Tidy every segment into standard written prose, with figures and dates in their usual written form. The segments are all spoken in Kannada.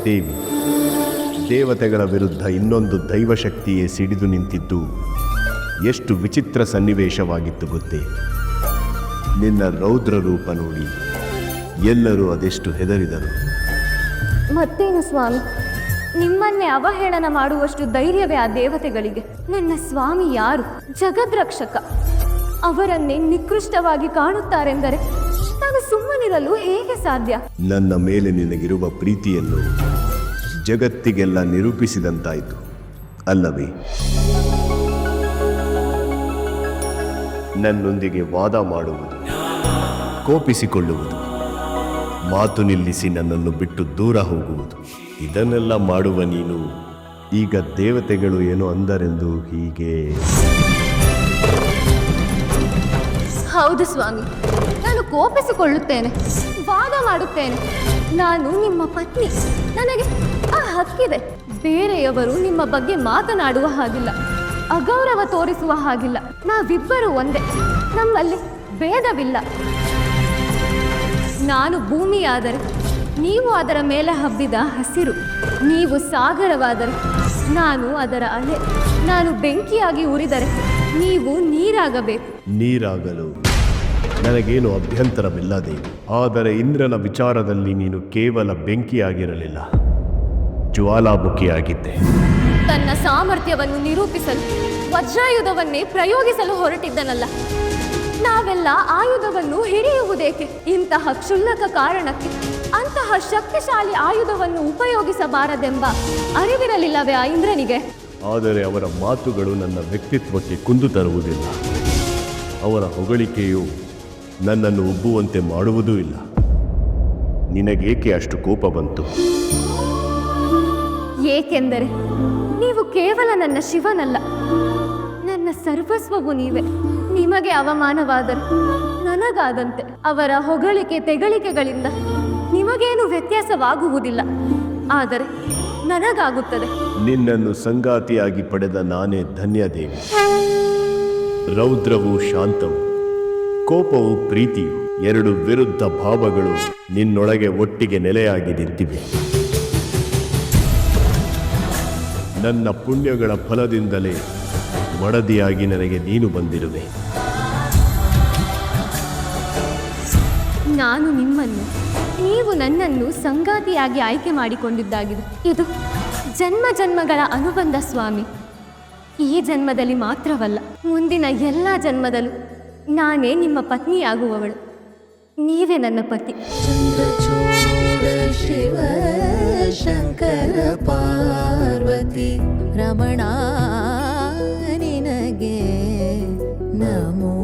ದೇವಿ, ದೇವತೆಗಳ ವಿರುದ್ಧ ಇನ್ನೊಂದು ದೈವಶಕ್ತಿಯೇ ಸಿಡಿದು ನಿಂತಿದ್ದು ಎಷ್ಟು ವಿಚಿತ್ರ ಸನ್ನಿವೇಶವಾಗಿತ್ತು ಗೊತ್ತೇ. ನಿನ್ನ ರೌದ್ರ ರೂಪ ನೋಡಿ ಎಲ್ಲರೂ ಅದೆಷ್ಟು ಹೆದರಿದರು. ಮತ್ತೇನು ಸ್ವಾಮಿ, ನಿಮ್ಮನ್ನೇ ಅವಹೇಳನ ಮಾಡುವಷ್ಟು ಧೈರ್ಯವೇ ಆ ದೇವತೆಗಳಿಗೆ? ನನ್ನ ಸ್ವಾಮಿ ಯಾರು? ಜಗದ್ರಕ್ಷಕ. ಅವರನ್ನೇ ನಿಕೃಷ್ಟವಾಗಿ ಕಾಣುತ್ತಾರೆಂದರೆ ನಾನು ಸುಮ್ಮನಿರಲು ಹೇಗೆ ಸಾಧ್ಯ? ನನ್ನ ಮೇಲೆ ನಿನಗಿರುವ ಪ್ರೀತಿಯನ್ನು ಜಗತ್ತಿಗೆಲ್ಲ ನಿರೂಪಿಸಿದಂತಾಯಿತು ಅಲ್ಲವೇ? ನನ್ನೊಂದಿಗೆ ವಾದ ಮಾಡುವುದು, ಕೋಪಿಸಿಕೊಳ್ಳುವುದು, ಮಾತು ನಿಲ್ಲಿಸಿ ನನ್ನನ್ನು ಬಿಟ್ಟು ದೂರ ಹೋಗುವುದು, ಇದನ್ನೆಲ್ಲ ಮಾಡುವ ನೀನು ಈಗ ದೇವತೆಗಳು ಏನೋ ಅಂದರೆಂದು ಹೀಗೆ? ಹೌದು ಸ್ವಾಮಿ, ನಾನು ಕೋಪಿಸಿಕೊಳ್ಳುತ್ತೇನೆ, ವಾದ ಮಾಡುತ್ತೇನೆ. ನಾನು ನಿಮ್ಮ ಪತ್ನಿ, ನನಗೆ ಆ ಹಕ್ಕಿದೆ. ಬೇರೆಯವರು ನಿಮ್ಮ ಬಗ್ಗೆ ಮಾತನಾಡುವ ಹಾಗಿಲ್ಲ, ಅಗೌರವ ತೋರಿಸುವ ಹಾಗಿಲ್ಲ. ನಾವಿಬ್ಬರು ಒಂದೇ, ನಮ್ಮಲ್ಲಿ ಭೇದವಿಲ್ಲ. ನಾನು ಭೂಮಿಯಾದರೆ ನೀವು ಅದರ ಮೇಲೆ ಹಬ್ಬಿದ ಹಸಿರು, ನೀವು ಸಾಗರವಾದರೆ ನಾನು ಅದರ ಅಲೆ, ನಾನು ಬೆಂಕಿಯಾಗಿ ಉರಿದರೆ ನೀವು ನೀರಾಗಬೇಕು. ನೀರಾಗಲು ನನಗೇನು ಅಭ್ಯಂತರವಿಲ್ಲ ದೇವಿ, ಆದರೆ ಇಂದ್ರನ ವಿಚಾರದಲ್ಲಿ ನೀನು ಕೇವಲ ಬೆಂಕಿಯಾಗಿರಲಿಲ್ಲ, ಜ್ವಾಲಾಮುಖಿಯಾಗಿದ್ದೆ. ತನ್ನ ಸಾಮರ್ಥ್ಯವನ್ನು ನಿರೂಪಿಸಲು ವಜ್ರಾಯುಧವನ್ನೇ ಪ್ರಯೋಗಿಸಲು ಹೊರಟಿದ್ದನಲ್ಲ. ನಾವೆಲ್ಲ ಆಯುಧವನ್ನು ಹಿಡಿಯುವುದೇಕೆ? ಇಂತಹ ಕ್ಷುಲ್ಲಕ ಕಾರಣಕ್ಕೆ ಅಂತಹ ಶಕ್ತಿಶಾಲಿ ಆಯುಧವನ್ನು ಉಪಯೋಗಿಸಬಾರದೆಂಬ ಅರಿವಿರಲಿಲ್ಲವೇ ಆ ಇಂದ್ರನಿಗೆ? ಆದರೆ ಅವರ ಮಾತುಗಳು ನನ್ನ ವ್ಯಕ್ತಿತ್ವಕ್ಕೆ ಕುಂದು ತರುವುದಿಲ್ಲ. ಅವರ ಹೊಗಳಿಕೆಯು ನನ್ನನ್ನು ಉಬ್ಬುವಂತೆ ಮಾಡುವುದೂ ಇಲ್ಲ. ನಿನಗೇಕೆ ಅಷ್ಟು ಕೋಪ ಬಂತು? ಏಕೆಂದರೆ ನೀವು ಕೇವಲ ನನ್ನ ಶಿವನಲ್ಲ, ನನ್ನ ಸರ್ವಸ್ವವು ನೀವೇ. ನಿಮಗೆ ಅವಮಾನವಾದರೆ ನನಗಾದಂತೆ. ಅವರ ಹೊಗಳಿಕೆ ತೆಗಳಿಕೆಗಳಿಂದ ನಿಮಗೇನು ವ್ಯತ್ಯಾಸವಾಗುವುದಿಲ್ಲ, ಆದರೆ ನನಗಾಗುತ್ತದೆ. ನಿನ್ನನ್ನು ಸಂಗಾತಿಯಾಗಿ ಪಡೆದ ನಾನೇ ಧನ್ಯದೇವಿ. ರೌದ್ರವು ಶಾಂತವು, ಕೋಪವು ಪ್ರೀತಿಯು, ಎರಡು ವಿರುದ್ಧ ಭಾವಗಳು ನಿನ್ನೊಳಗೆ ಒಟ್ಟಿಗೆ ನೆಲೆಯಾಗಿ ನಿಂತಿವೆ. ನನ್ನ ಪುಣ್ಯಗಳ ಫಲದಿಂದಲೇ ಮಡದಿಯಾಗಿ ನನಗೆ ನೀನು ಬಂದಿರುವೆ. ನಾನು ನಿಮ್ಮನ್ನು, ನೀವು ನನ್ನನ್ನು ಸಂಗಾತಿಯಾಗಿ ಆಯ್ಕೆ ಮಾಡಿಕೊಂಡಿದ್ದಾಗಿದೆ. ಇದು ಜನ್ಮ ಜನ್ಮಗಳ ಅನುಬಂಧ ಸ್ವಾಮಿ. ಈ ಜನ್ಮದಲ್ಲಿ ಮಾತ್ರವಲ್ಲ, ಮುಂದಿನ ಎಲ್ಲ ಜನ್ಮದಲ್ಲೂ ನಾನೇ ನಿಮ್ಮ ಪತ್ನಿಯಾಗುವವಳು. ನೀವೇ ನನ್ನ ಪತಿ. ಚಂದ್ರಚೂಡ ಶಿವ ಶಂಕರ ಪಾರ್ವತಿ ರಮಣ ನಿನಗೆ ನಮೋ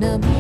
ನಮೋ.